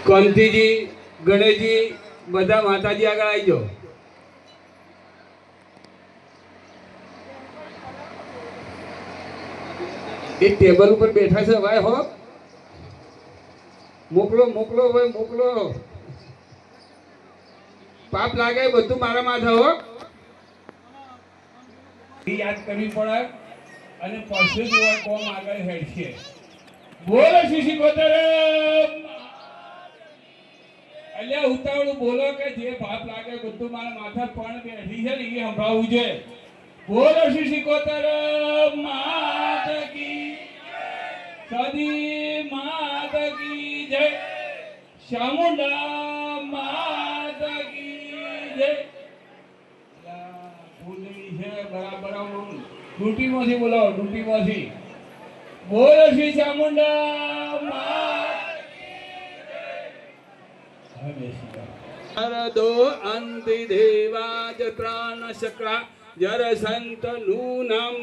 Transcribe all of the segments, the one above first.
કાંતિજી, ગણેશજી બધા માતાજી આગળ આવી જાઓ. એક ટેબલ ઉપર બેઠા છે ભાઈ હો, મોકલો મોકલો ભાઈ મોકલો. પાપ લાગે બધું મારા માથે હો. યાદ કરવી પડે અને પછી જ કોમ આગળ હેડશે. બોલો શિશી કોતર, અલ્યા ઉતાવળું બોલો કે જે પાપ લાગે બધું મારા માથે પણ બેઠી છે ને એ સંભાળવું છે. બોલો શિશી કોતર માત કી સદી માત કી જય, ચામુંડા માત કી જય. ભૂલની છે બરાબર. ડ્યુટીમાંથી બોલાવો, ડ્યુટીમાંથી. બોલો શ્રી ચામુંડા માત કી જય. દો અંતિ દેવાજ ત્રાણ શક્રા જર સંત નું નામ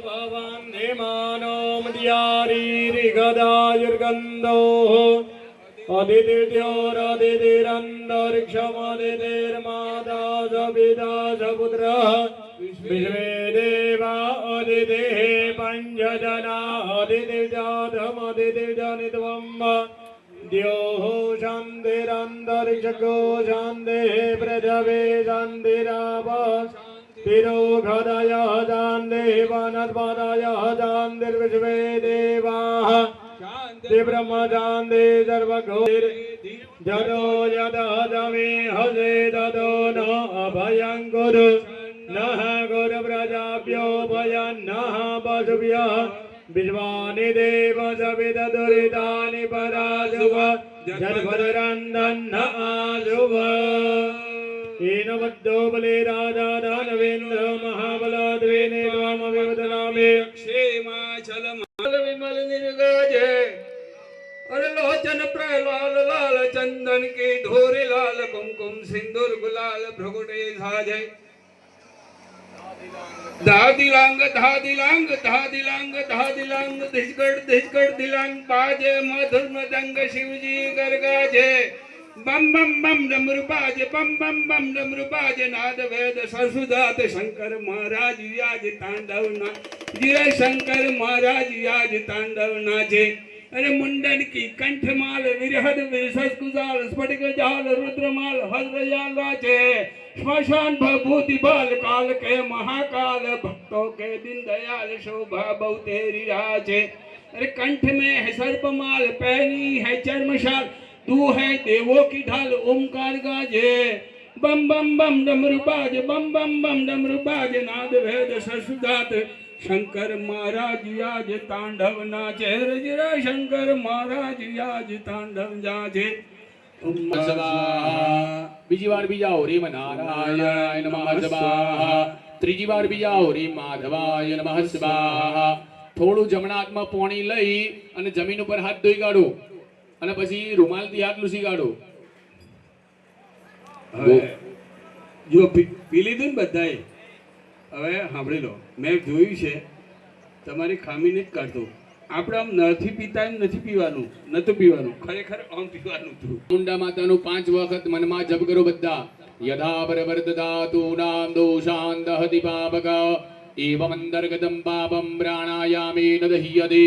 ભવન હેમાનો મદિયારી ગદાયુર્ગંધો અદિતિર્યોરદિતિરંતરિક્ષમદિતિર્માદાસપિતાસપુત્ર વિશ્વે દેવા અદિતિઃ પંચજના અદિતિર્જાતમદિતિર્જનિત્વમ દ્યોઃ શાન્તિરંતરિક્ષગો શાન્તિઃ પૃથ્વે શાન્તિરાપઃ તિરોખદયઃ શાન્તિઃ વનસ્પતયઃ શાન્તિર્વિશ્વે દેવાઃ શાન્તિ બ્રહ્મ શાન્તિ સર્વગોર જતો યતઃ તમે હસે તતો ન અભયં કુરુ નઃ ગુર પ્રજાભ્યો ભયં નઃ પશુભ્યઃ વિશ્વાનિ દેવ સવિત દુરિતાનિ પરાશુભ જન્મરંદન આશુભ. એનો બદ્ધો બલે રાજા દાનવેન્દ્ર મહાબલ દ્વેને ત્વમ વિવદનામે ક્ષેમાચલ માલ વિમલ નિર્ગજે અરે લોચન પ્રહલાલ લાલ ચંદન કે ધોરે લાલ કુમકુમ સિંદૂર ગુલાલ ભ્રુગુટે સાજે. ધાદિલાંગ ધાદિલાંગ ધાદિલાંગ ધાદિલાંગ દિશગઢ દિશગઢ દિલાંગ બાજે મધુર મદંગ શિવજી ગરગાજે. બમ બમ બમ ડમરુ બાજે બમ બમ બમ ડમરુ બાજે નાદ વેદ સરસુદાત શંકર મહારાજ વ્યાજ તાંડવ ના જય શંકર મહારાજ વ્યાજ તાંડવ નાચે. અરે મુંડન की कंठमाल विरहद विरसस कुजाल स्फटिक जाल रुद्रमाल हजरयाल राचे श्मशान भभूति बाल काल के महाकाल भक्तों के दिन दयाल शोभा बहु तेरी राचे. अरे कंठ में है सर्पमाल पहनी है चर्मशाल तू है देवों की ढाल ओमकार गाजे. बम बम बम डमरू बाज बम बम बम डमरू बाज नाद वेद सरसुदात शंकर महाराज याज तांडव नाचे. जय शंकर महाराज याज तांडव जाजे. બીજી વાર બીજા ઓરી નારાયણાય નમઃ સ્વાહા. ત્રીજી વાર બીજા ઓરી માધવાય નમઃ સ્વાહા. થોડું જમણા હાથમાં પોણી લઈ અને જમીન ઉપર હાથ ધોઈ કાઢો અને પછી રૂમાલથી હાથ લૂસી કાઢો. હવે જો પી લીધું ને બધાએ, હવે સાંભળી લો, મેં જોયું છે તમારી ખામી નથી કાઢતો. આપણે આમ નથી પીતા નથી પીવાનું, નતું પીવાનું, ખરેખર આમ પીવાનું હતું. મુંડા માતાનું 5 વખત મનમાં જપ કરો બધા. યથા પરવર્તદાતુ નામ દોષાન દહતિ પાપક એવમ અંતર્ગતમ પાપમ પ્રાણાયામે ન દહ્યતે.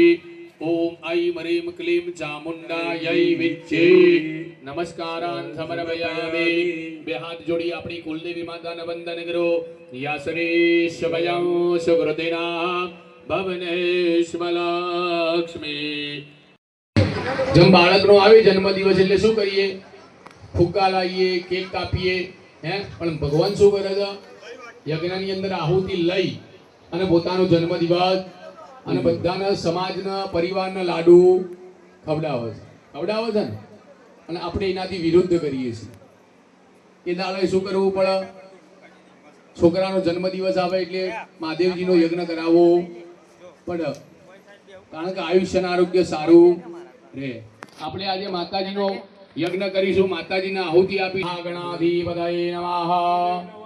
ઓમ ઐમ હ્રીમ ક્લીમ ચામુંડાयै વિચ્છે નમસ્કારાન સમર્પયામિ. બે હાથ જોડી આપણી કુલદેવી માતાને વંદન કરો. યાસરેશ ભયં સુકૃતિના ભવનેશ્વલક્ષ્મી. જેમ બાળકનો આવે જન્મદિવસ એટલે શું કરીએ? ફુગ્ગા લાવીએ, કેક કાપીએ, પણ ભગવાન શું કરે છે? યજ્ઞની અંદર આહુતિ લઈ અને પોતાનો જન્મદિવસ અને બધાના સમાજના પરિવારના લાડુ ખવડાવે છે ને. અને આપણે એનાથી વિરુદ્ધ કરીએ છીએ. એ દાડે શું કરવું પડે? છોકરાનો જન્મદિવસ આવે એટલે મહાદેવજીનો યજ્ઞ કરાવવો પડે, કારણ કે આયુષ્ય અને આરોગ્ય સારું રહે. આપણે આજે માતાજીનો યજ્ઞ કરીશું, માતાજીને આહુતિ આપી. ગણાધિપતયે નમઃ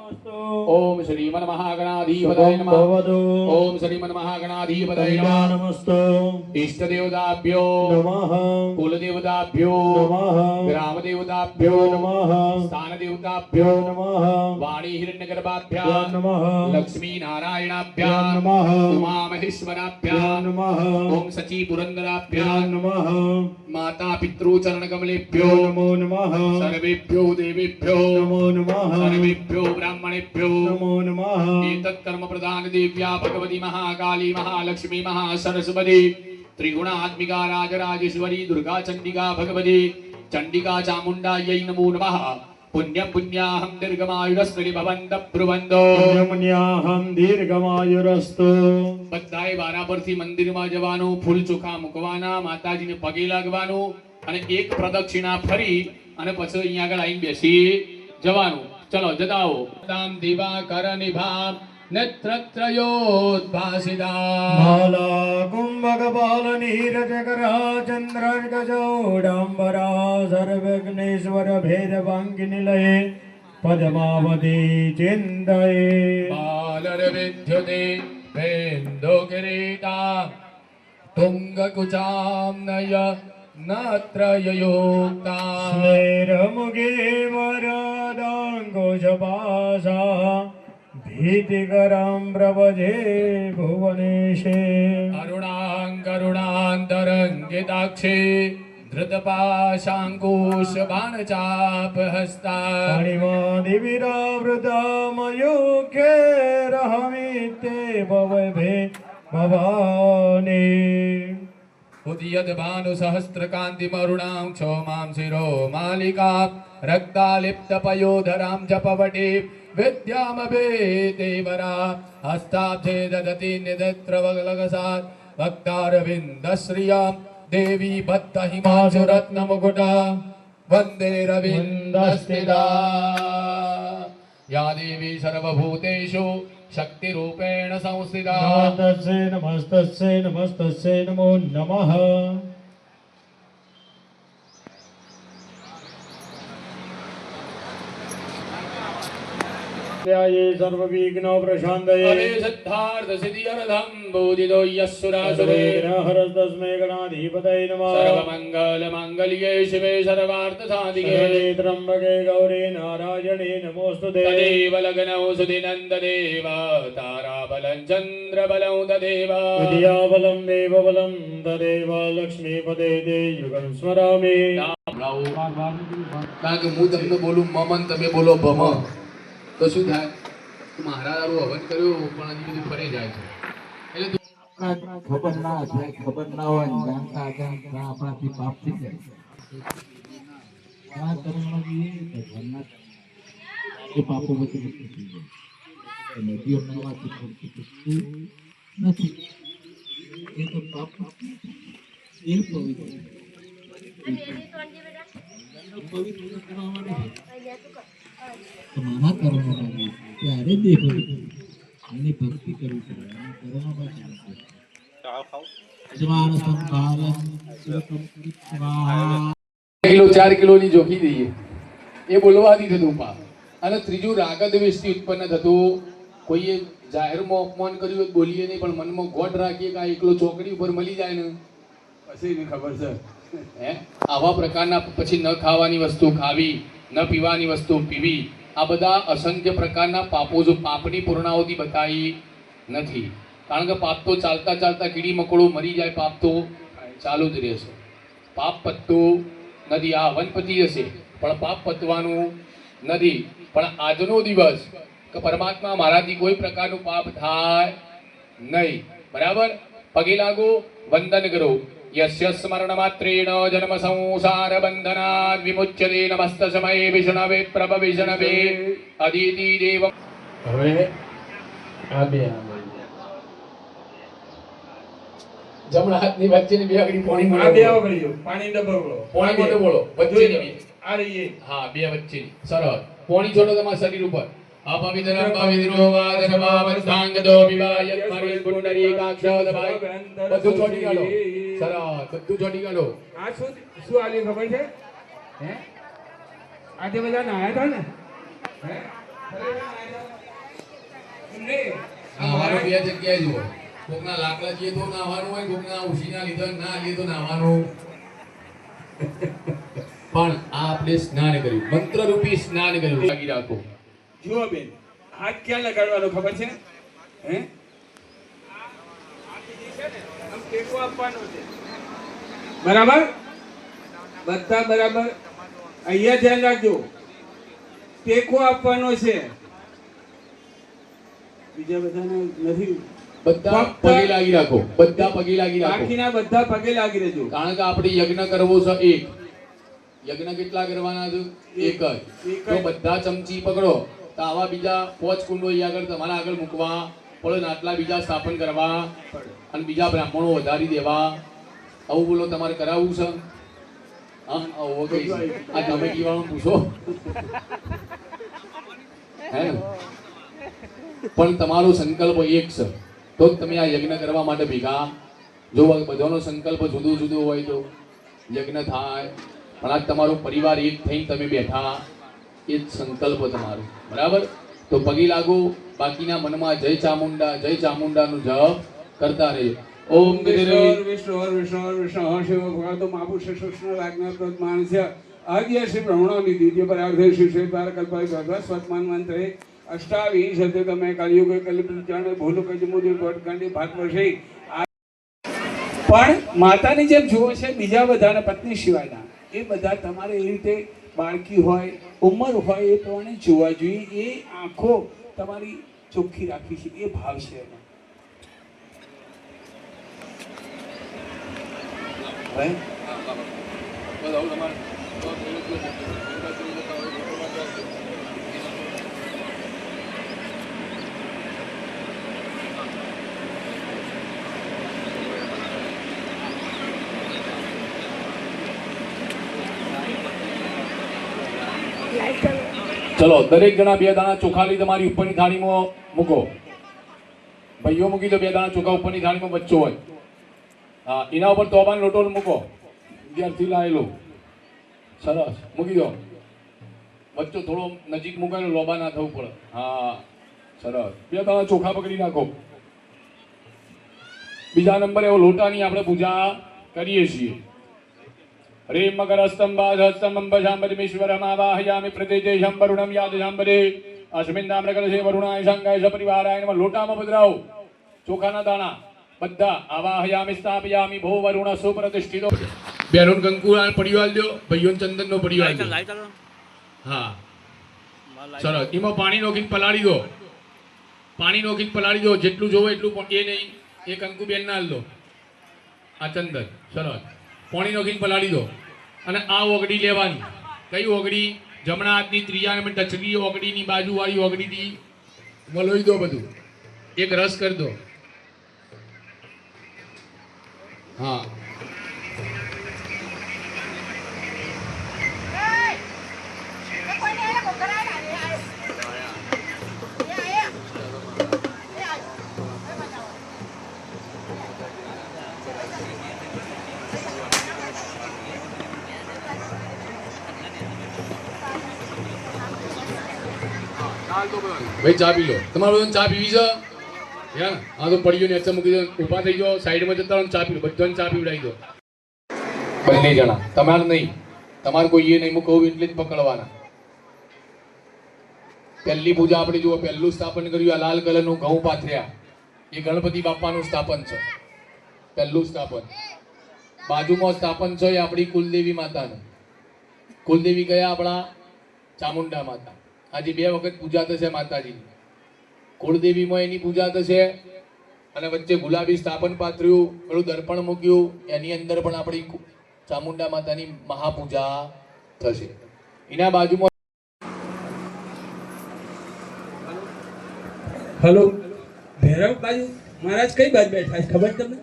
ओम श्रीमन महागणाधिपतये नमः ओम श्रीमन महागणाधिपतये नमः नमस्तु इष्ट देवताभ्यो नमः कुल देवताभ्यो नमः ग्राम देवताभ्यो नमः स्थान देवताभ्यो नमः वाणी हिरण्यगर्भाभ्यां नमः लक्ष्मी नारायणाभ्यां नमः उमा महेश्वराभ्यां नमः ओम सची पुरंदराभ्यां नमः माता पितृ चरण कमलेभ्यो नमो नमः सर्वेभ्यो देवेभ्यो नमो नमः सर्वेभ्यो ब्राह्मणेभ्यो नमो नमः एतत् कर्म प्रदान देव्या भगवती महाकाली महालक्ष्मी महासरस्वती त्रिगुणात्मिका राजराजेश्वरी दुर्गा चंडिका भगवती चंडिका चामुंडायै नमो नमः पुण्यं पुण्याहं दीर्घमायुरस्त्री भवन्तः ब्रुवन्तो પુણ્યમુન્યાહમ દીર્ઘમાયુરસ્તુ બધાએ વારા પરથી મંદિરમાં જવાનું ફૂલ ચોખા મૂકવાના માતાજીને પગે લાગવાનું અને એક પ્રદક્ષિણા ફરી અને પછી અહીંયા આગળ આવીને બેસી જવાનું ચલો જતાઓ દામ દિવાકર નિભામ નેત્રત્રયોદ્ભાસિતા માલા કુંભકપાલ નીરજકરા ચંદ્રર્ગજોડાંબરા સર્વજ્ઞેશ્વર ભેદભાંગી નિલયે પદ્માવતી ચિંતયે બાલરવિદ્યુતે વેન્દો કિરીટા તુંગકુચામ નય નાત્રયયોક્તા સ્મેરમુગે વરદાંગોજપાસા ભીતિકરં પ્રભજે ભુવનેશે અરુણાંકરુણાંતરંગિતાક્ષે ધૃતપાશાંકુશ બાણચાપહસ્તા મણિમાદિવિરાવૃતામયુખેરહમિતે ભવભે ભવાની ઉદયદ્ભાનુ સહસ્રકાંતિમરુણાં ક્ષોમાં શિરો માલિકા રક્તાલિપ્તપયોધરાં જપવટી વિદ્યામભેદેવરા હસ્તાબ્જે દદતિ નિદત્રવગલગસાत् વક્તારવિંદશ્રિયાં દેવી બદ્ધહિમાશુરત્નમુકુટા વંદે રવિંદસ્થિતા યા દેવી સર્વભૂતેષુ શક્તિરૂપેણ સંસ્થિતા નમસ્તસ્ય નમસ્તસ્ય નમસ્તસ્ય નમો નમઃ યે સર્વવિઘ્ન પ્રશાંતયે અરે સિદ્ધાર્થ સિદ્ધિરધમ બોધિતો યસુરાસુરે હર તસ્મૈ ગણાધિપતયે નમઃ સર્વમંગલ માંગલ્યે શિવે સર્વાર્થ સાધિકે ત્રંબકે ગૌરી નારાયણે નમોસ્તુતે તદેવ લગ્નૌ સુધિનંદ દેવ તારાબલં ચંદ્રબલં તદેવ વિદ્યાબલં દેવબલં તદેવ લક્ષ્મીપતે તે યુગં સ્મરામિ કારણ કે હું તમને બોલું મમન તમે બોલો ભમ તો શું થાય મારા દારૂ હવન કર્યો પણ હજી બધું ફરી જાય છે એટલે ખબર ના થાય ખબર ના હોય ને જાણતા અજાણતા આપણાથી પાપ થઈ જાય આ કર્મમાં જઈએ તો ભગવાનના એ પાપો વચ્ચે મુક્ત થઈ જાય નદીઓ નાવાથી પડતું નથી એ તો પાપ એ પવિત્ર પવિત્ર કરવા માટે તો મારા કર્મમાં ત્યારે દેખો એની ભક્તિ કરવી પડે અને કર્મમાં સ્વાન સંભાલન સુરકમ સ્વાહા 2 કિલો 4 કિલોની જોખી દઈએ એ બોલવાથી થતું પાપ અને ત્રીજું રાગદ્વેષથી ઉત્પન્ન થતું કોઈએ જાહેરમાં અપમાન કર્યું હોય બોલીએ નહીં પણ મનમાં ગોઠ રાખીએ કે આ એકલો ચોકડી ઉપર મળી જાય ને પછી એને ખબર છે હે આવા પ્રકારના પછી ન ખાવાની વસ્તુ ખાવી ન પીવાની વસ્તુ પીવી આ બધા અસંખ્ય પ્રકારના પાપો જો પાપની પૂર્ણાવધિ બતાવી નથી કારણ કે પાપ તો ચાલતા ચાલતા કીડી મકોડો મરી જાય પાપ તો ચાલુ જ રહેશે પાપ પતતું નથી આ વનપતિ હશે પણ પાપ પતવાનું નથી પણ આજનો દિવસ કે પરમાત્મા મારાથી કોઈ પ્રકારનું પાપ થાય નહીં બરાબર પગે લાગો વંદન કરો યસ્ય સ્મરણ માત્રેણ જન્મ સંસાર બંધનાદ વિમુચ્યતે નમસ્ત સમયે વિષ્ણવે પ્રભ વિષ્ણવે અદિતિ દેવ હવે આ બે જમણા હાથની વચ્ચેની બે આંગળી પોણી આ બે આવગળીઓ પાણી ડબકડો પોણી મોટો બોલો વચ્ચેની બે. આ રહી એ. હા બે વચ્ચેની સરસ પોણી છોડો તમારા શરીર ઉપર અપવિત્રમ પવિત્રો વાદરવાવસ્થાંગદો વિવાયત મરિલ પુંડરીકાક્ષોદભાઈ બધું છોડી કાઢો સરસ બધું છોડી કાઢો આ શું શું આલી ખબર છે હે આજે બધા નાયા હતા ને હે ખરેખર નાયા હતા? નાવાનું બે જગ્યાએ જુઓ. કોકના લાકડા લઈએ તો નાવાનું હોય, કોકના ઉશીના લીધે ના લઈએ તો નાવાનું. પણ આ આપણે સ્નાન કર્યું, મંત્રરૂપી સ્નાન કર્યું. લાગી રાખો. જુઓ બેન, હાથ ક્યાં લગાડવાનો ખબર છે? હે? આમ ટેકો આપવાનો છે. બરાબર? બધા બરાબર. અહીંયા ધ્યાન રાખજો. ટેકો આપવાનો છે. બીજા બધાને નથી. બધા પગે લાગી રાખો, બધા પગે લાગી રાખો. બાકીના બધા પગે લાગી રહેજો. કારણ કે આપણે યજ્ઞ કરવો છે એક. યજ્ઞ કેટલા કરવાના છે? એક જ. તો બધા ચમચી પકડો તો આવા બીજા 5 કુંડો અહીંયા આગળ તમારા આગળ મૂકવા પડે. આટલા બીજા સ્થાપન કરવા અને બીજા બ્રાહ્મણો વધારી દેવા. આવું બોલો તમારે કરાવવું છે? હા, આવો કઈ આ કમિટી વાળો પૂછો. હે ને? પણ તમારો સંકલ્પ એક છે તો જ તમે આ યજ્ઞ કરવા માટે ભેગા. જો બધાનો સંકલ્પ જુદો જુદો હોય તો યજ્ઞ થાય. પણ આજ તમારો પરિવાર એક થઈને તમે બેઠા, એ જ સંકલ્પ તમારો. બરાબર? તો પગી લાગો. બાકીના મનમાં જય ચામુંડાનું જપ કરતા રહેજો. ઓમ આદ્ય બ્રહ્મણોની દિવ્ય પરાર્થે શ્રી શ્રી દ્વારકલ્પાય ભગવત સ્વતમાન મંત્રે અષ્ટાવીસ તમે કલયુગ કલ્પચરણ ભૂલ કજમુદી ગોટકાંડી ભાત વર્ષે. પણ માતાની જેમ જુઓ છે બીજા બધાના પત્ની સિવાયના, એ બધા તમારે એ રીતે બાળકી હોય, ઉંમર હોય એ પ્રમાણે જોવા જોઈએ. એ આંખો તમારી ચોખ્ખી રાખવી છે, એ ભાવ છે એનો. ચલો, દરેક જણા 2 દાણા ચોખા લઈ તમારી ઉપરની થાળીમાં મૂકો. ભાઈઓ મૂકી દો 2 દાણા ચોખા ઉપરની થાળીમાં. બચ્ચો હોય હા, એના ઉપર તોબાનો લોટો મૂકો. ત્યારથી લાયેલો સરસ મૂકી દો. બચ્ચો થોડો નજીક મૂકાય, લોબા ના થવું પડે. હા સરસ. 2 દાણા ચોખા પકડી નાખો. બીજા નંબરે લોટાની આપણે પૂજા કરીએ છીએ. હરે મકર સ્તંભ શાંબરીમેશ્વરમાવાહયામિ પ્રતિજયમ વરુણમ યાદશાંબરે અસ્મિન્નામ રકલશે વરુણાય શંકાય સપરિવારાય નમઃ. લોટામાં પધરાવો ચોખાના દાણા બધા. આવાહયામિ સ્થાપયામિ ભો વરુણ સુપ્રતિષ્ઠિતો. બેનો કંકુરાન પડીવાલ દો, ભાઈઓ ચંદનનો પડીવાલ દો. હા સરસ. એમાં પાણી નોખીને પલાળી દો. પાણી નોખીને પલાળી દો. જેટલું જોવો એટલું. એ નહીં, એ કંકુ બેન ના દો. આ ચંદન સરસ. પાણી નોખીને પલાળી દો. અને આ ઓગળી લેવાની. કઈ ઓગળી? જમણા હાથની ત્રીજા નંબર ટચલી ઓગળીની બાજુવાળી ઓગળીથી મલોઈ દો બધું. એક રસ કરી દો. હા ભાઈ ચા પી લો. તમારે બધાને ચા પીવી છે? હા તો પડી ગયો ને અચ્છા મૂકી દો. ઊભા થઈ જાઓ, સાઈડમાં જતા રહો. ચા પી લો. બધાને ચા પીવડાવી દો. બંને જણા. તમારે નહીં, તમારે કોઈ એ નહીં. હું કહું એટલે જ પકડવાના. પહેલી પૂજા આપણે જુઓ. પહેલું સ્થાપન કર્યું આ લાલ કલરનું ઘઉં પાથર્યા. એ ગણપતિ બાપાનું સ્થાપન છે. પહેલું સ્થાપન. બાજુમાં સ્થાપન છે એ આપણી કુલદેવી માતાનું. કુલદેવી કયા? આપણા ચામુંડા માતા. આજે 2 વખત પૂજા થશે માતાજીની. કુળદેવીમાં એની પૂજા થશે અને વચ્ચે ગુલાબી સ્થાપન પાથર્યું, પેલું દર્પણ મૂક્યું, એની અંદર પણ આપણી ચામુંડા માતાની મહાપૂજા થશે. એના બાજુમાં હલો, ભૈરવ બાજુ મહારાજ કઈ બાજુ બેઠા છે ખબર તમને?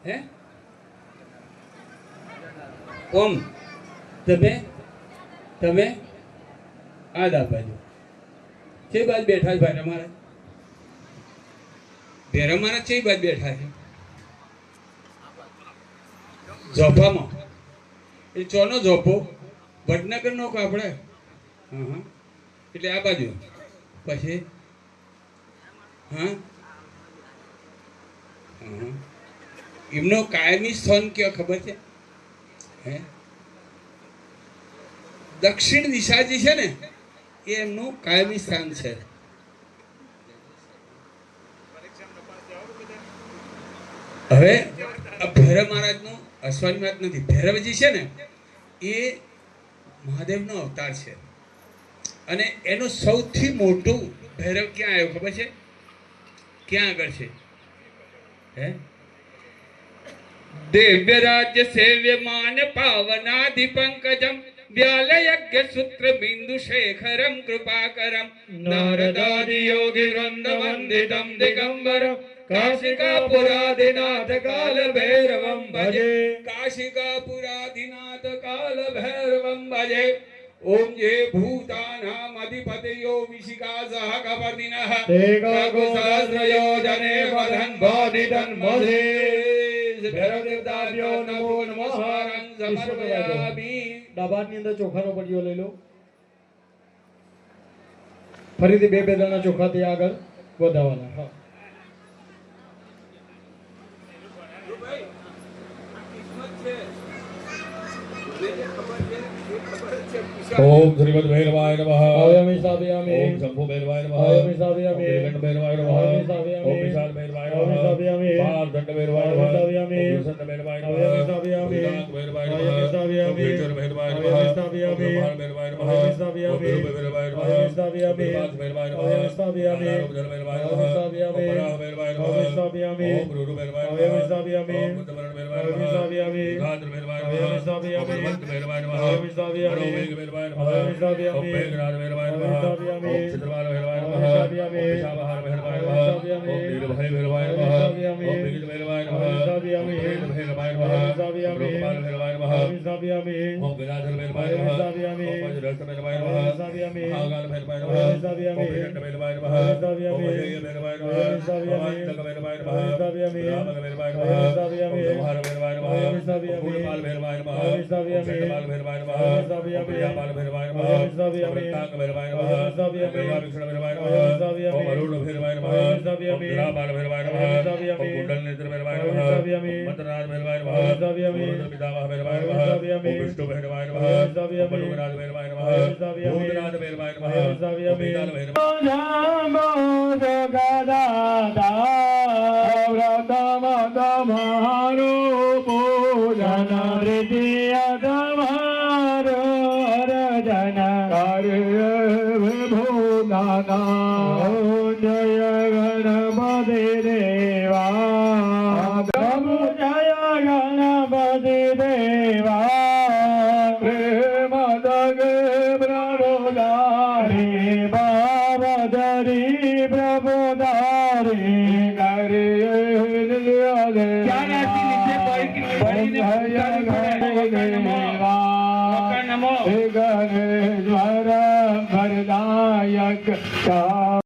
હે ઓમ તમે આદા બાજુ છે બાજુ બેઠા છે ભાઈ અમારા ભેરા મારા છે બાજુ બેઠા છે ઝોપામાં. એ ચોનો ઝોપો? વડનગર નો આપણે. હા એટલે આ બાજુ. પછી હા હા. એમનો કાયમી સ્થાન કયો ખબર છે? હે, દક્ષિણ દિશા જે છે ને એ એમનું કાયમી સ્થાન છે. હવે આ ભૈરવ મહારાજનું અશ્વની વાત નથી. ભૈરવજી છે ને એ મહાદેવનો અવતાર છે અને એનું સૌથી મોટું ભૈરવ ક્યાં આવ્યો ખબર છે? ક્યાં આગળ છે? હે, દિવ્ય રાજ્ય સેવ્યમાન પાવનાધિ પંકજમ વ્યાલ યજ્ઞ સૂત્ર બિંદુ શેખરમ કૃપાકરમ નારદાદિ યોગી વૃંદ વંદિતમ દિગંબરમ કાશિકાપુરાધિનાથ કાલ ભૈરવમ ભજે. કાશિકાપુરાધિનાથ કાલ ભૈરવમ ભજે. ઓમ જે ભૂતાનામ અધિપતયો વિશિકા સહ કપર્દિનઃ સહસ્રયોજને વદન બોધિતન મોધે. ભૈરવ દેવતાભ્યો નમો નમઃ. સમર્પયામિ. ડાબાની અંદર ચોખાનો પડિયો લઈ લો. ફરીથી બે દાણા ચોખા ત્યાં આગળ વધારવાના. હા. ओम श्रीमद भैरवाय नमः। आयामि स्थापयामि. ओम शंभु भैरवाय नमः। आयामि स्थापयामि. ओम नीलकंठ भैरवाय नमः। आयामि स्थापयामि. ओम विशाल भैरवाय आयामि नमः। स्थापयामि. पारदंड भैरवाय आयामि नमः। स्थापयामि. ओम प्रसन्न भैरवाय नमः। आयामि स्थापयामि. ओम विनायक भैरवाय नमः। आयामि स्थापयामि. ओम विजय भैरवाय नमः। आयामि स्थापयामि. ओम ब्रह्मांड भैरवाय नमः। आयामि स्थापयामि. ओम विरूप भैरवाय नमः। आयामि स्थापयामि. ओम विभास भैरवाय नमः। आयामि स्थापयामि. ओम जल भैरवाय आयामि नमः। स्थापयामि. ओम वराह भैरवाय नमः। आयामि स्थापयामि. ओम गुरु भैरवाय नमः। आयामि स्थापयामि. ओम बुद्धवरण भैरवाय आयामि नमः। स्थापयामि. घात्र भैरवाय नमः। आयामि स्थापयामि. ओम हनुमंत भैरवाय नमः। आयामि स्थापयामि. ओम वेग भैरवाय नमः। आयामि स्थापयामि. ओम मेघनाद भैरवाय नमः। आयामि स्थापयामि. ओम चित्रवाल भैरवाय नमः। आयामि स्थापयामि. ओम विशालबहार भैरवाय नमः। आयामि स्थापयामि. ओम नीलभय भैरवाय आयामि नमः। स्थापयामि. ओम विजित भैरवाय नमः। आयामि स्थापयामि. ओम प्रेत भैरवाय नमः। आयामि स्थापयामि. ओम लोकपाल भैरवाय नमः। आयामि स्थापयामि. ओम गदाधर भैरवाय आयामि नमः। स्थापयामि. ओम वज्रहस्त भैरवाय आयामि नमः। स्थापयामि. महाकाल भैरवाय नमः। आयामि स्थापयामि. ओम विजय भैरवाय नमः। आयामि स्थापयामि. ओम अजय भैरवाय नमः। आयामि स्थापयामि. ओम अंतक भैरवाय नमः। आयामि स्थापयामि. ओम रामक भैरवाय नमः। आयामि स्थापयामि. ओम संहार भैरवाय नमः। आयामि स्थापयामि. ओम गुणपाल भैरवाय नमः। आयामि स्थापयामि. ओम चंडपाल भैरवाय नमः। आयामि स्थापयामि. ओम प्रियापाल भैरवाय नमः। आयामि स्थापयामि. ओम रक्तांग भैरवाय नमः। आयामि स्थापयामि. ओम मेघाभिक्षण भैरवाय नमः। आयामि स्थापयामि. ओम अरुण भैरवाय नमः। आयामि स्थापयामि. ओम जरापाल भैरवाय नमः। आयामि स्थापयामि. ओम कुंडल नेत्र भैरवाय आयामि नमः। स्थापयामि. ओम मंत्रनाथ भैरवाय नमः। आयामि स्थापयामि. ओम रुद्र पितामह भैरवाय आयामि नमः। स्थापयामि. ओम विष्णु भैरवाय नमः। आयामि स्थापयामि. ओम पनुगनाथ भैरवाय नमः। आयामि स्थापयामि. भूतनाथ भैरवाय नमः। आयामि स्थापयामि. ओम वेताल भैरवाय नमो जगदादा व्रतमदमारो पूजन हृदय दमारो रजन कार्य विभूदाना जय गणपति देवा प्रभु जय गणपति देवा प्रेम दग प्रभुदारी बाबरी प्रभुदारी करे गणेश्वर वरदायक